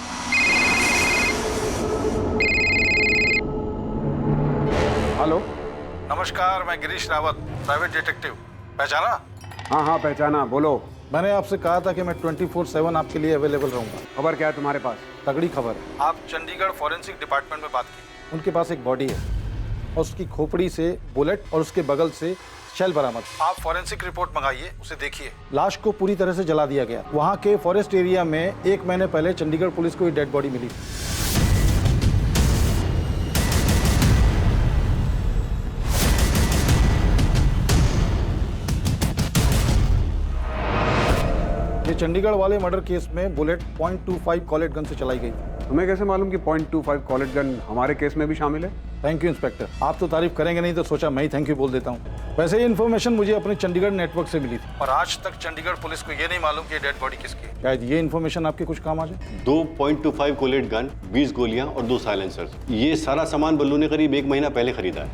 हेलो, नमस्कार, मैं गिरीश रावत, प्राइवेट डिटेक्टिव। पहचाना? हाँ हाँ पहचाना, बोलो। मैंने आपसे कहा था कि मैं 24/7 आपके लिए अवेलेबल रहूंगा। खबर क्या है तुम्हारे पास? तगड़ी खबर है। आप चंडीगढ़ फॉरेंसिक डिपार्टमेंट में बात की। उनके पास एक बॉडी है और उसकी खोपड़ी से बुलेट और उसके बगल से शेल बरामद। आप फॉरेंसिक रिपोर्ट मंगाइए, उसे देखिए। लाश को पूरी तरह से जला दिया गया। वहाँ के फॉरेस्ट एरिया में 1 महीने पहले चंडीगढ़ पुलिस को ये डेड बॉडी मिली। ये चंडीगढ़ वाले मर्डर केस में बुलेट .25 कॉलेट गन से चलाई गई। तुम्हें कैसे मालूम कि .25 कॉलेट गन हमारे केस में भी शामिल है? थैंक यू इंस्पेक्टर, आप तो तारीफ करेंगे नहीं तो सोचा मैं ही थैंक यू बोल देता हूँ। वैसे ये इन्फॉर्मेशन मुझे अपने चंडीगढ़ नेटवर्क से मिली थी। और आज तक चंडीगढ़ पुलिस को ये नहीं मालूम कि डेड बॉडी किसकी है। शायद ये इन्फॉर्मेशन आपके कुछ काम आ जाए। 2 .25 कोलेट गन, 20 गोलियां और 2 साइलेंसर्स। ये सारा सामान बल्लू ने करीब 1 महीना पहले खरीदा है।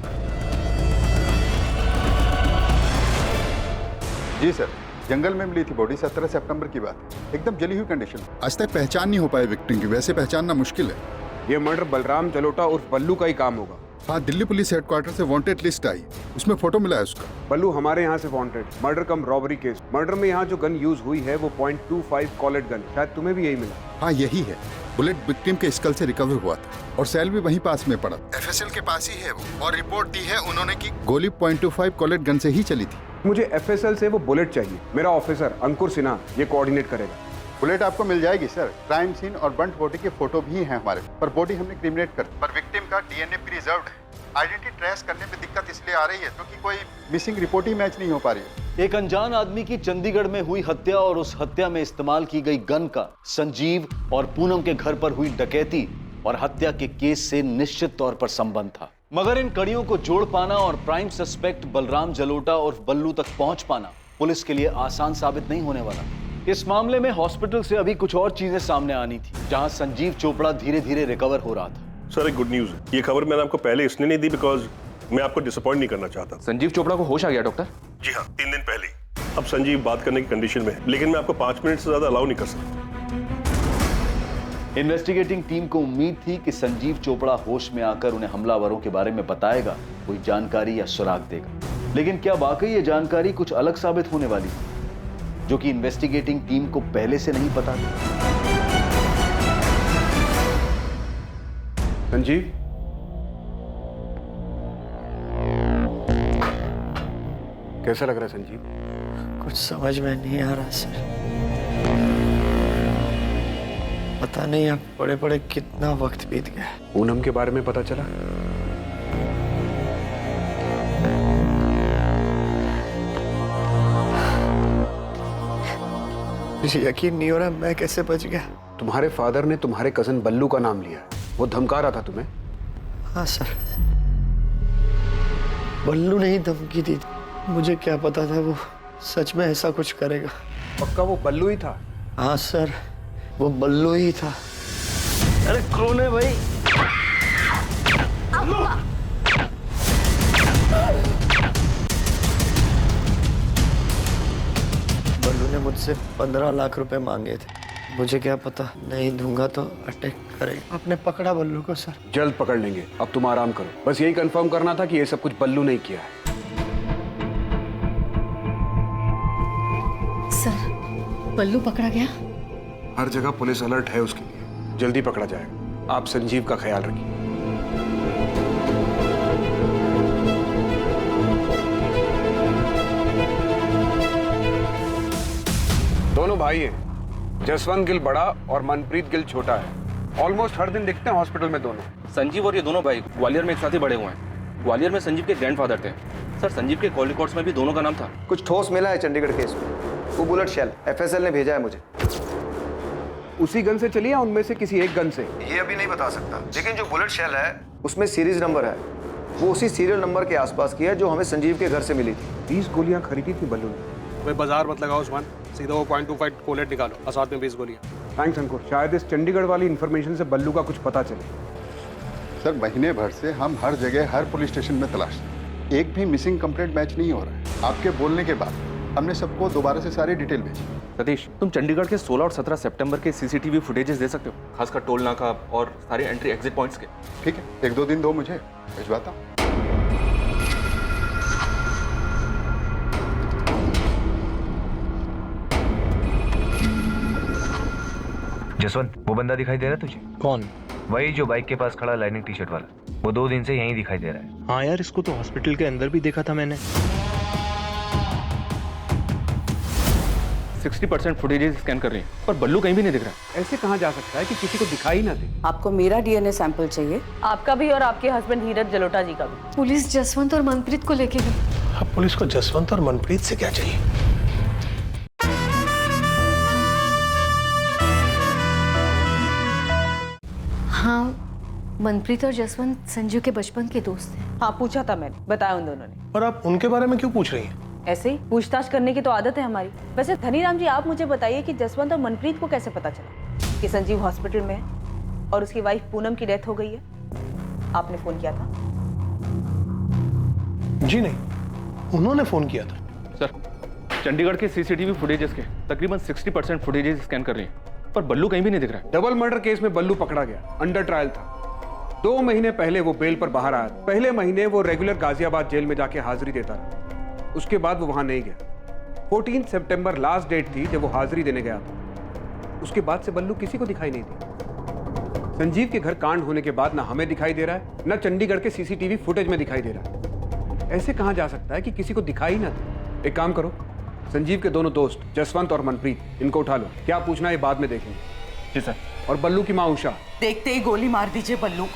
जी सर, जंगल में मिली थी बॉडी 17 सितंबर की बात, एकदम जली हुई कंडीशन। आज तक पहचान नहीं हो पाई विक्टिम की, वैसे पहचानना मुश्किल है। ये मर्डर बलराम जलोटा उर्फ बल्लू का ही काम होगा। हाँ, दिल्ली पुलिस हेडक्वार्टर से वांटेड लिस्ट आई, उसमें फोटो मिला है उसका। बल्लू हमारे यहाँ से wanted, murder cum robbery case. Murder में यहाँ जो गन यूज हुई है वो .25 कॉलेट गन, शायद तुम्हें भी यही मिला। हाँ यही है। बुलेट विक्टिम के स्कल से रिकवर हुआ था और सेल भी वहीं पास में पड़ा। FSL के पास ही है वो, और रिपोर्ट दी है उन्होंने कि गोली .25 कॉलेट गन से ही चली थी। मुझे FSL से वो बुलेट चाहिए। मेरा ऑफिसर अंकुर सिन्हा ये कोऑर्डिनेट करेगा। बुलेट आपको मिल जाएगी सर। क्राइम सीन और बंट बॉडी के फोटो भी हैं हमारे, पर बॉडी हमने क्रिमिनेट कर, पर विक्टिम का DNA प्रिजर्व्ड है। आइडेंटिटी ट्रेस करने में दिक्कत इसलिए आ रही है क्योंकि कोई मिसिंग रिपोर्ट ही मैच नहीं हो पा रही है। एक अनजान आदमी की चंडीगढ़ में हुई हत्या और उस हत्या में इस्तेमाल की गई गन का संजीव और पूनम के घर पर हुई डकैती और हत्या के केस से निश्चित तौर पर संबंध था। मगर इन कड़ियों को जोड़ पाना और प्राइम सस्पेक्ट बलराम जलोटा और बल्लू तक पहुंच पाना पुलिस के लिए आसान साबित नहीं होने वाला। इस मामले में हॉस्पिटल से अभी कुछ और चीजें सामने आनी थी, जहां संजीव चोपड़ा धीरे धीरे रिकवर हो रहा था। सर, एक गुड न्यूज है। ये खबर मैंने आपको पहले इसलिए नहीं दी बिकॉज मैं आपको डिसअपॉइंट नहीं करना चाहता। संजीव चोपड़ा को होश आ गया डॉक्टर? जी हाँ, 3 दिन पहले। अब संजीव बात करने की कंडीशन में है, लेकिन मैं आपको 5 मिनट से ज्यादा अलाउ नहीं कर सकता। इन्वेस्टिगेटिंग टीम को उम्मीद थी कि संजीव चोपड़ा होश में आकर उन्हें हमलावरों के बारे में बताएगा, कोई जानकारी या सुराग देगा। लेकिन क्या वाकई ये जानकारी कुछ अलग साबित होने वाली थी, जो कि इन्वेस्टिगेटिंग टीम को पहले से नहीं पता था? संजीव, कैसा लग रहा है संजीव? कुछ समझ में नहीं आ रहा सर। पता नहीं अब पड़े पड़े कितना वक्त बीत गया। पूनम के बारे में पता चला? मुझे यकीन नहीं हो रहा मैं कैसे बच गया। तुम्हारे फादर ने तुम्हारे कजन बल्लू का नाम लिया, वो धमका रहा था तुम्हें? हाँ सर, बल्लू ने ही धमकी दी। मुझे क्या पता था वो सच में ऐसा कुछ करेगा। पक्का वो बल्लू ही था? हाँ सर, वो बल्लू ही था। अरे कौन है भाई? बल्लू ने मुझसे 15 लाख रुपए मांगे थे। मुझे क्या पता, नहीं दूंगा तो अटैक करेगा। आपने पकड़ा बल्लू को सर? जल्द पकड़ लेंगे, अब तुम आराम करो। बस यही कंफर्म करना था कि ये सब कुछ बल्लू ने किया है। सर, बल्लू पकड़ा गया? हर जगह पुलिस अलर्ट है उसके लिए, जल्दी पकड़ा जाएगा। आप संजीव का ख्याल रखिए। दोनों भाई हैं, जसवंत गिल बड़ा और मनप्रीत गिल छोटा है। ऑलमोस्ट हर दिन दिखते हैं हॉस्पिटल में दोनों। संजीव और ये दोनों भाई ग्वालियर में एक साथ ही बड़े हुए हैं। ग्वालियर में संजीव के ग्रैंडफादर थे। सर, संजीव के कॉल रिकॉर्ड्स में भी दोनों का नाम था। कुछ ठोस मिला है चंडीगढ़ केस में। वो बुलेट शेल एफएसएल ने भेजा है मुझे। उसी गन से चली या उनमें से किसी एक गन से? ये अभी नहीं बता सकता, लेकिन जो बुलेट शेल है उसमें सीरीज नंबर है। वो उसी सीरियल नंबर के आसपास की है जो हमें संजीव के घर से मिली थी। 20 गोलियां खरीदी थी बल्लू ने। भाई बाजार मत लगाओ उस्मान, सीधा वो .25 कोलेट निकालो और साथ में 20 गोलियां। थैंक्स अंकुर, शायद इस चंडीगढ़ वाली इन्फॉर्मेशन से बल्लू का कुछ पता चले। सर, महीने भर से हम हर जगह हर पुलिस स्टेशन में तलाश रहे हैं। एक भी मिसिंग कंप्लेंट मैच नहीं हो रहा है। आपके बोलने के बाद हमने सबको दोबारा से सारी डिटेल भेजी। सतीश, तुम चंडीगढ़ के 16 और 17 सितंबर के सीसीटीवी फुटेजेस दे सकते हो, खासकर टोल नाका और सारे एंट्री एग्जिट पॉइंट्स के? ठीक है, 1-2 दिन दो, मुझे भिजवाता हूँ। जसवंत, वो बंदा दिखाई दे रहा है तुझे? कौन? वही जो बाइक के पास खड़ा लाइनिंग टी शर्ट वाला। वो 2 दिन से यहीं दिखाई दे रहा है। हाँ यार, इसको तो हॉस्पिटल के अंदर भी देखा था मैंने। 60% फुटेजेस स्कैन कर रही हैं, पर बल्लू कहीं भी नहीं दिख रहा। ऐसे कहाँ जा सकता है कि किसी को दिखाई ना दे? आपको मेरा डीएनए सैंपल चाहिए, आपका भी और आपके हस्बैंड धीरज जलोटा जी का भी। पुलिस जसवंत और मनप्रीत को लेके गई। अब पुलिस को जसवंत और मनप्रीत से क्या चाहिए? हाँ, मनप्रीत और जसवंत संजू के बचपन के दोस्त हैं। हाँ, पूछा था मैंने, बताया उन दोनों ने। पर आप उनके बारे में क्यों पूछ रही हैं? ऐसे ही पूछताछ करने की तो आदत है हमारी। वैसे धनीराम जी, आप मुझे बताइए कि जसवंत और मनप्रीत को कैसे पता चला कि संजीव हॉस्पिटल में है और उसकी वाइफ पूनम की डेथ हो गई है? आपने फोन किया था? जी नहीं, उन्होंने फोन किया था। सर, चंडीगढ़ के सीसीटीवी फुटेजेस के तकरीबन 60% फुटेजेस स्कैन कर रही हैं, पर बल्लू कहीं भी नहीं दिख रहा है। डबल मर्डर केस में बल्लू पकड़ा गया, अंडर ट्रायल था। 2 महीने पहले वो बेल पर बाहर आया। पहले महीने वो रेगुलर गाजियाबाद जेल में जाके हाजिरी देता रहा। उसके बाद वो वहां नहीं गया। 14 सितंबर लास्ट डेट थी जब वो हाजिरी देने गया था। उसके बाद से बल्लू किसी को दिखाई नहीं दिया। संजीव के घर कांड होने के बाद ना हमें दिखाई दे रहा है, ना चंडीगढ़ के सीसीटीवी फुटेज में दिखाई दे रहा है। ऐसे कहां जा सकता है कि किसी को दिखाई ना दे? एक काम करो, संजीव के दोनों दोस्त जसवंत और मनप्रीत, इनको उठा लो। क्या पूछना है बाद में देखेंगे। जी सर। और बल्लू की माँ उषा, देखते ही गोली मार दीजिए बल्लू,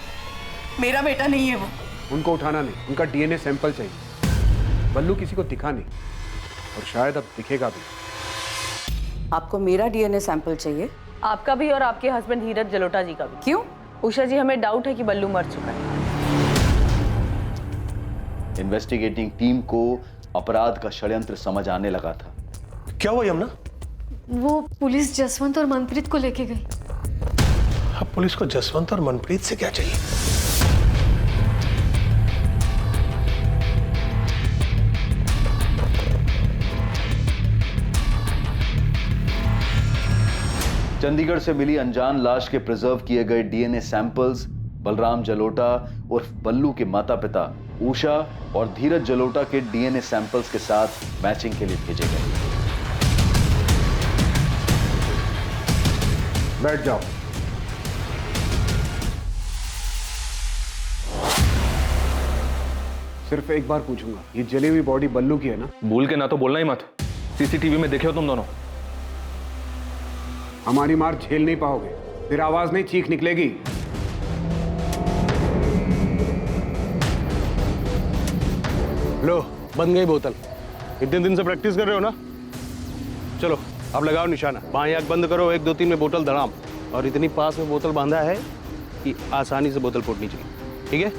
मेरा बेटा नहीं है वो। उनको उठाना नहीं, उनका डीएनए सैंपल चाहिए। बल्लू किसी को दिखा नहीं और शायद अब दिखेगा भी। आपको मेरा डीएनए सैंपल चाहिए, आपका भी और आपके हस्बैंड धीरज जलोटा जी का भी। क्यों? उषा जी, हमें डाउट है कि बल्लू मर चुका है। इन्वेस्टिगेटिंग टीम को अपराध का षड्यंत्र समझ आने लगा था। क्या हुआ यमुना? वो पुलिस जसवंत और मनप्रीत को लेके गई। अब पुलिस को जसवंत और मनप्रीत से क्या चाहिए? चंडीगढ़ से मिली अनजान लाश के प्रिजर्व किए गए डीएनए सैंपल्स बलराम जलोटा उर्फ बल्लू के माता पिता उषा और धीरज जलोटा के डीएनए सैंपल्स के साथ मैचिंग के लिए भेजे गए। बैठ जाओ। सिर्फ एक बार पूछूंगा, ये जली हुई बॉडी बल्लू की है ना? भूल के ना तो बोलना ही मत। सीसीटीवी में देखे हो तुम दोनों। हमारी मार झेल नहीं पाओगे, फिर आवाज नहीं, चीख निकलेगी। लो, बन गई बोतल। इतने दिन से प्रैक्टिस कर रहे हो ना? चलो अब लगाओ निशाना। बाएं आंख बंद करो, 1 2 3 में बोतल धड़ाम। और इतनी पास में बोतल बांधा है कि आसानी से बोतल फूटनी चाहिए, ठीक है?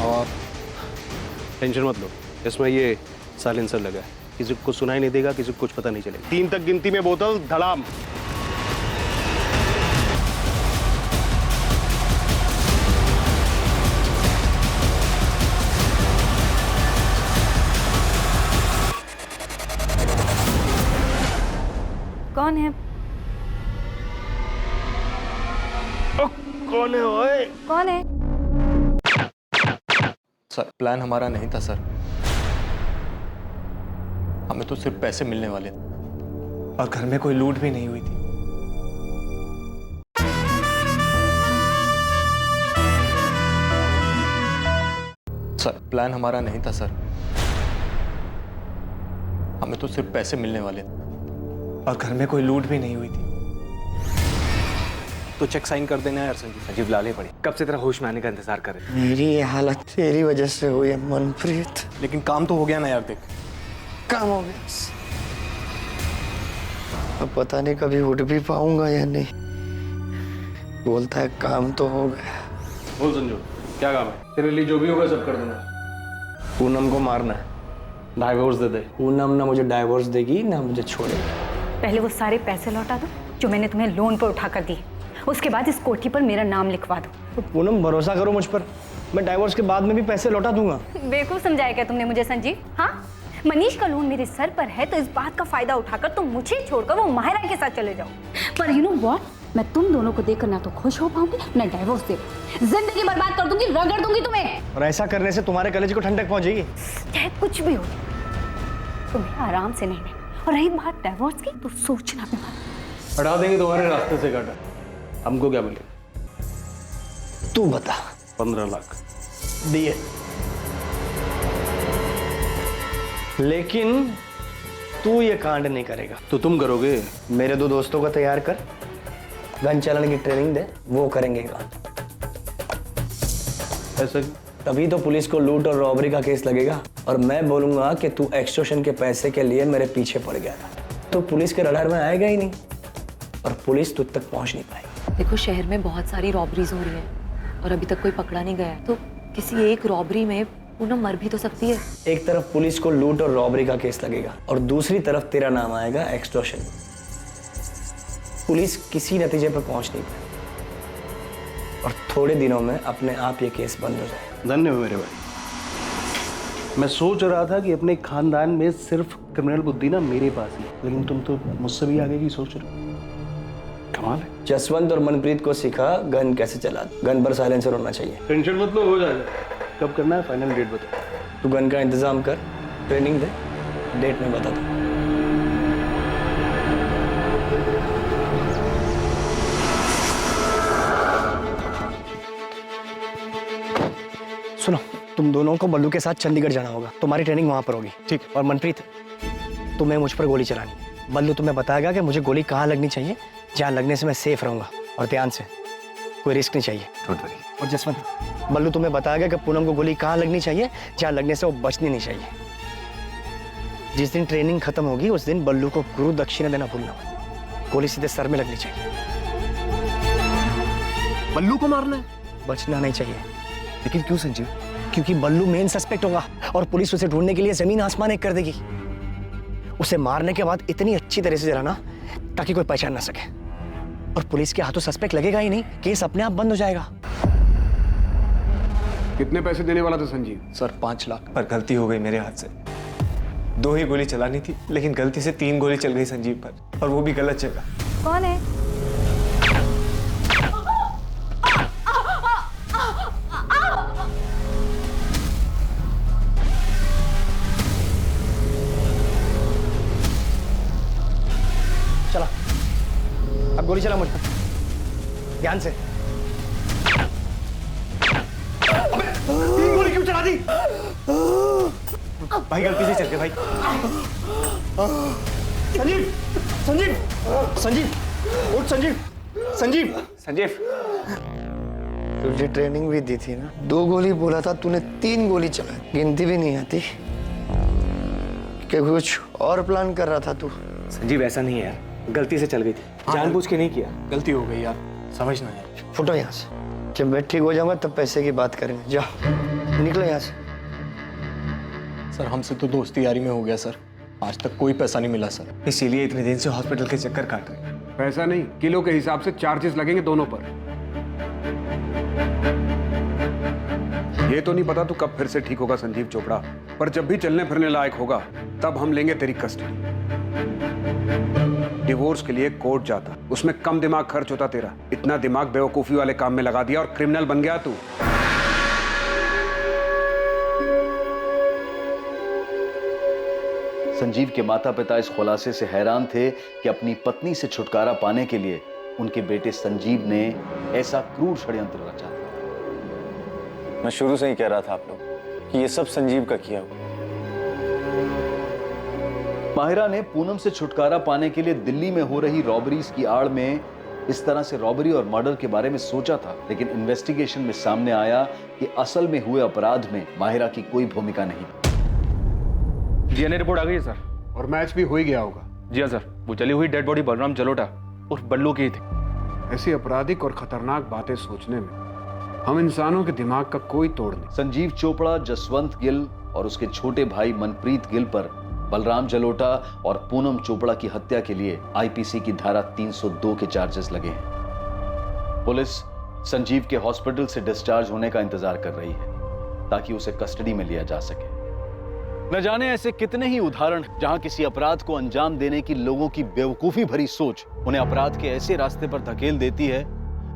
और टेंशन मत लो, इसमें ये साइलेंसर लगा है, किसी को सुनाई नहीं देगा, किसी को कुछ पता नहीं चलेगा। 3 तक गिनती में बोतल धड़ाम। कौन है? कौन है ओए? कौन है? सर प्लान हमारा नहीं था सर, हमें तो सिर्फ पैसे मिलने वाले थे और घर में कोई लूट भी नहीं हुई थी। सर प्लान हमारा नहीं था सर, हमें तो सिर्फ पैसे मिलने वाले थे और घर में कोई लूट भी नहीं हुई थी। तो चेक साइन कर देना यार संजीव। संजीव लाले पड़े, कब से तेरा होश में आने का इंतजार कर रहे। मेरी ये हालत तेरी वजह से हुई है मनप्रीत। लेकिन काम तो हो गया ना यार, देख काम हो गया। अब पता नहीं कभी उठ भी पाऊंगा या नहीं। बोलता है काम तो हो गया। बोल संजू, क्या काम है? तेरे लिए जो भी होगा सब कर दूंगा। पूनम को मारना है, डाइवोर्स दे दे। पूनम ना मुझे डाइवोर्स देगी ना मुझे छोड़ेगी। पहले वो सारे पैसे लौटा दो जो मैंने तुम्हें लोन पर उठा कर दिए, उसके बाद इस कोठी पर मेरा नाम लिखवा दो। तो पूनम भरोसा करो मुझ पर, मैं डाइवोर्स के बाद में भी पैसे लौटा दूंगा। बेवकूफ समझाया क्या तुमने मुझे संजीव? हाँ, मनीष का लोन मेरे सर पर है तो इस बात का फायदा उठाकर तुम मुझे छोड़कर वो माहिरा के साथ चले जाओ। पर यू नो व्हाट, मैं तुम दोनों को देखकर ना तो खुश हो पाऊंगी ना डाइवोर्स दे, जिंदगी बर्बाद कर दूंगी, रगड़ दूंगी तुम्हें। और ऐसा करने से तुम्हारे कलेजे को ठंडक पहुंचेगी। चाहे कुछ भी हो, तुम्हें आराम से नहीं। और रही बात डाइवोर्स की तो सोचना भी मत। हटा देंगे तुम्हारे रास्ते से काटा। हमको क्या मिलेगा? तू बता। 15 लाख दिए, लेकिन तू ये कांड नहीं करेगा। तो तुम करोगे? मेरे 2 दोस्तों को तैयार कर, गन चलाने की ट्रेनिंग दे, वो करेंगे कांड। ऐसा तभी तो पुलिस को लूट और रॉबरी का केस लगेगा और मैं बोलूंगा कि तू एक्सटॉर्शन के पैसे के लिए मेरे पीछे पड़ गया था। तो पुलिस के रडार में आएगा ही नहीं और पुलिस तुझ तक पहुंच नहीं पाएगी। देखो शहर में बहुत सारी रॉबरीज हो रही हैं और अभी तक कोई पकड़ा नहीं गया है, तो किसी एक रॉबरी में पूनम मर भी तो सकती है। एक तरफ पुलिस को लूट और रॉबरी का केस लगेगा और दूसरी तरफ तेरा नाम आएगा एक्सटॉर्शन। पुलिस किसी नतीजे पर पहुंच नहीं पाएगी और थोड़े दिनों में अपने आप ये केस बंद हो जाएगा। धन्य हो मेरे भाई। मैं सोच रहा था कि अपने खानदान में सिर्फ क्रिमिनल बुद्धि ना मेरे पास ही, लेकिन तुम तो मुझसे भी आगे की सोच रहे हो। कमाल है। जसवंत और मनप्रीत को सिखा गन कैसे चला। गन पर साइलेंसर होना चाहिए। टेंशन मत लो, हो जाएगा। कब करना है? फाइनल डेट बता। तू गन का इंतजाम कर, ट्रेनिंग दे, डेट में बता दो। सुनो, तुम दोनों को बल्लू के साथ चंडीगढ़ जाना होगा। तुम्हारी ट्रेनिंग वहां पर होगी, ठीक? और मनप्रीत, तुम्हें मुझ पर गोली चलानी। बल्लू तुम्हें बताएगा कि मुझे गोली कहाँ लगनी चाहिए, जहाँ लगने से मैं सेफ रहूंगा। और ध्यान से, कोई रिस्क नहीं चाहिए। Don't worry. और जसवंत, बल्लू तुम्हें बताएगा कि पूनम को गोली कहाँ लगनी चाहिए, जहाँ लगने से वो बचनी नहीं चाहिए। जिस दिन ट्रेनिंग खत्म होगी उस दिन बल्लू को गुरु दक्षिणा देना भूलना। गोली सीधे सर में लगनी चाहिए। बल्लू को मारना है? बचना नहीं चाहिए। लेकिन क्यों संजीव? क्योंकि बल्लू मेन सस्पेक्ट होगा और पुलिस उसे ढूंढने के लिए जमीन आसमान एक कर देगी। उसे मारने के बाद इतनी अच्छी तरह से जलाना ताकि कोई पहचान ना सके। और पुलिस के हाथों सस्पेक्ट लगेगा ही नहीं, केस अपने आप बंद हो जाएगा। कितने पैसे देने वाला था संजीव? सर 5 लाख। पर गलती हो गई मेरे हाथ से। 2 ही गोली चलानी थी, लेकिन गलती से 3 गोली चल गई संजीव पर, और वो भी गलत जगह। कौन है? चला, अब गोली चला मुझ पर, ध्यान से। अबे, 3 गोली क्यों चला दी? भाई गलती से चल गए भाई। संजीव, संजीव, संजीव, उठ संजीव, संजीव, संजीव। तुझे ट्रेनिंग भी दी थी ना। 2 गोली बोला था, तूने 3 गोली चला। गिनती भी नहीं आती कि कुछ और प्लान कर रहा था तू? संजीव ऐसा नहीं है यार, गलती से चल गई थी, जानबूझ के नहीं किया। गलती हो गई यार, समझना है। फुटो यहाँ से। जब मैं ठीक हो जाऊंगा तब पैसे की बात करेंगे। जाओ, निकलो यहाँ से। सर हमसे तो दोस्ती यारी में हो गया सर, आज तक कोई पैसा नहीं मिला सर, इसीलिए इतने दिन से हॉस्पिटल के चक्कर काट रहे हैं। पैसा नहीं, किलो के हिसाब से चार्जेस लगेंगे दोनों पर। ये तो नहीं पता तू कब फिर से ठीक होगा संजीव चोपड़ा, पर जब भी चलने फिरने लायक होगा तब हम लेंगे तेरी कस्टडी। डिवोर्स के लिए कोर्ट जाता, उसमें कम दिमाग खर्च होता तेरा। इतना दिमाग बेवकूफी वाले काम में लगा दिया और क्रिमिनल बन गया तू। संजीव के माता पिता इस खुलासे से हैरान थे कि अपनी पत्नी से छुटकारा पाने के लिए उनके बेटे संजीव ने ऐसा क्रूर षड्यंत्र रचा। मैं शुरू से ही कह रहा था आप लोग कि ये सब संजीव का किया हुआ। माहिरा ने पूनम से छुटकारा पाने के लिए दिल्ली में हो रही रॉबरीज की आड़ में इस तरह से रॉबरी और मर्डर के बारे में सोचा था, लेकिन इन्वेस्टिगेशन में सामने आया कि असल में हुए अपराध में माहिरा की कोई भूमिका नहीं। डीएनए रिपोर्ट आ गई है सर। और मैच भी हो ही गया होगा। जी हाँ सर, वो जली हुई डेड बॉडी बलराम जलोटा उर्फ बल्लू की ही थी। ऐसी आपराधिक और खतरनाक बातें सोचने में हम इंसानों के दिमाग का कोई तोड़ नहीं। संजीव चोपड़ा, जसवंत गिल और उसके छोटे भाई मनप्रीत गिल पर बलराम जलोटा और पूनम चोपड़ा की हत्या के लिए आईपीसी की धारा 302 के चार्जेस लगे हैं। पुलिस संजीव के हॉस्पिटल से डिस्चार्ज होने का इंतजार कर रही है ताकि उसे कस्टडी में लिया जा सके। न जाने ऐसे कितने ही उदाहरण जहां किसी अपराध को अंजाम देने की लोगों की बेवकूफी भरी सोच उन्हें अपराध के ऐसे रास्ते पर धकेल देती है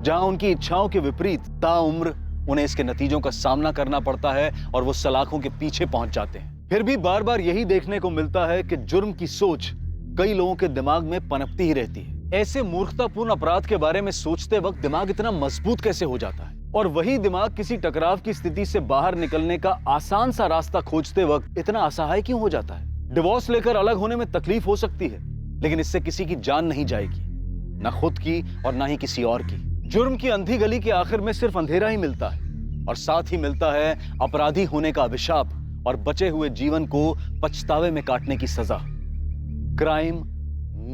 जहां उनकी इच्छाओं के विपरीत ताउम्र उन्हें इसके नतीजों का सामना करना पड़ता है और वो सलाखों के पीछे पहुंच जाते हैं। फिर भी बार बार यही देखने को मिलता है कि जुर्म की सोच कई लोगों के दिमाग में पनपती ही रहती है। ऐसे मूर्खतापूर्ण अपराध के बारे में सोचते वक्त दिमाग इतना मजबूत कैसे हो जाता है, और वही दिमाग किसी टकराव की स्थिति से बाहर निकलने का आसान सा रास्ता खोजते वक्त इतना असहाय क्यों हो जाता है। डिवोर्स लेकर अलग होने में तकलीफ हो सकती है, लेकिन इससे किसी की जान नहीं जाएगी, न खुद की और न ही किसी और की। जुर्म की अंधी गली के आखिर में सिर्फ अंधेरा ही मिलता है और साथ ही मिलता है अपराधी होने का अभिशाप और बचे हुए जीवन को पछतावे में काटने की सजा। Crime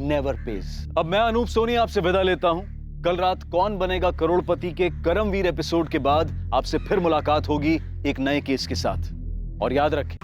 never page. अब मैं अनूप सोनी आपसे विदा लेता हूं। कल रात कौन बनेगा करोड़पति के करमवीर एपिसोड के बाद आपसे फिर मुलाकात होगी एक नए केस के साथ। और याद रखें,